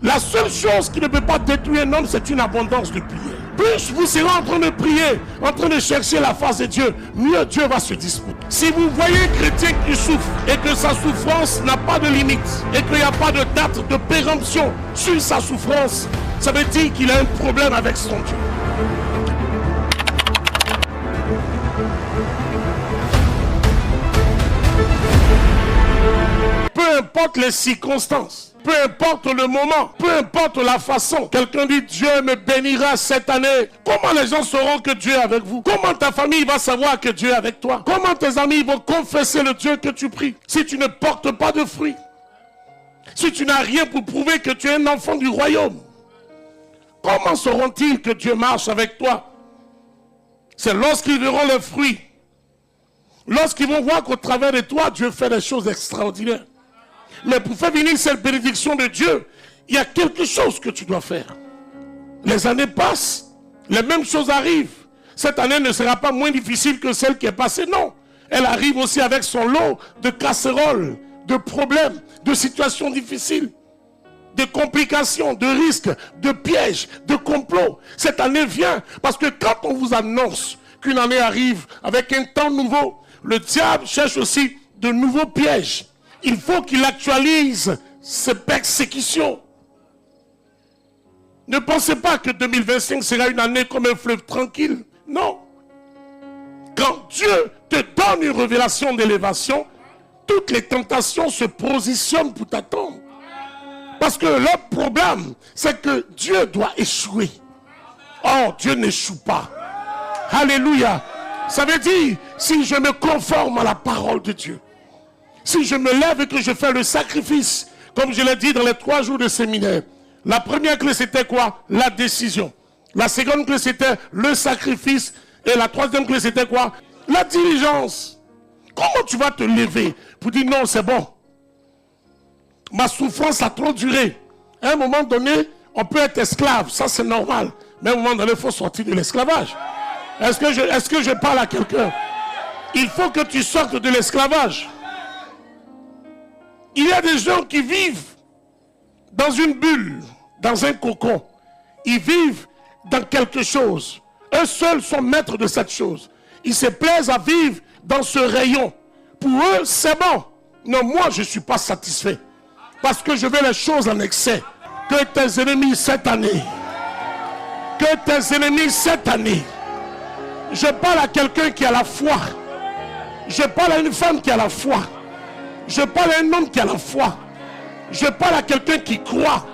La seule chose qui ne peut pas détruire un homme, c'est une abondance de prière. Plus vous serez en train de prier, en train de chercher la face de Dieu, mieux Dieu va se disputer. Si vous voyez un chrétien qui souffre et que sa souffrance n'a pas de limite et qu'il n'y a pas de date de péremption sur sa souffrance, ça veut dire qu'il a un problème avec son Dieu. Peu importe les circonstances, peu importe le moment, peu importe la façon, quelqu'un dit Dieu me bénira cette année. Comment les gens sauront que Dieu est avec vous? Comment ta famille va savoir que Dieu est avec toi? Comment tes amis vont confesser le Dieu que tu pries si tu ne portes pas de fruits? Si tu n'as rien pour prouver que tu es un enfant du royaume? Comment sauront-ils que Dieu marche avec toi? C'est lorsqu'ils verront les fruits. Lorsqu'ils vont voir qu'au travers de toi, Dieu fait des choses extraordinaires. Mais pour faire venir cette bénédiction de Dieu, il y a quelque chose que tu dois faire. Les années passent, les mêmes choses arrivent. Cette année ne sera pas moins difficile que celle qui est passée, non. Elle arrive aussi avec son lot de casseroles, de problèmes, de situations difficiles, de complications, de risques, de pièges, de complots. Cette année vient parce que quand on vous annonce qu'une année arrive avec un temps nouveau, le diable cherche aussi de nouveaux pièges. Il faut qu'il actualise ses persécutions. Ne pensez pas que 2025 sera une année comme un fleuve tranquille. Non. Quand Dieu te donne une révélation d'élévation, toutes les tentations se positionnent pour t'attendre. Parce que leur problème, c'est que Dieu doit échouer. Or, Dieu n'échoue pas. Alléluia. Ça veut dire, si je me conforme à la parole de Dieu, si je me lève et que je fais le sacrifice, comme je l'ai dit dans les 3 jours de séminaire, la première clé c'était quoi? La décision. La seconde clé c'était le sacrifice. Et la troisième clé c'était quoi? La diligence. Comment tu vas te lever pour dire non, c'est bon? Ma souffrance a trop duré. À un moment donné, on peut être esclave, ça c'est normal. Mais à un moment donné, il faut sortir de l'esclavage. Est-ce que je parle à quelqu'un? Il faut que tu sortes de l'esclavage. Il y a des gens qui vivent dans une bulle, dans un cocon. Ils vivent dans quelque chose. Eux seuls sont maîtres de cette chose. Ils se plaisent à vivre dans ce rayon. Pour eux, c'est bon. Non, moi, je ne suis pas satisfait. Parce que je veux les choses en excès. Que tes ennemis cette année. Que tes ennemis cette année. Je parle à quelqu'un qui a la foi. Je parle à une femme qui a la foi. Je parle à un homme qui a la foi. Je parle à quelqu'un qui croit.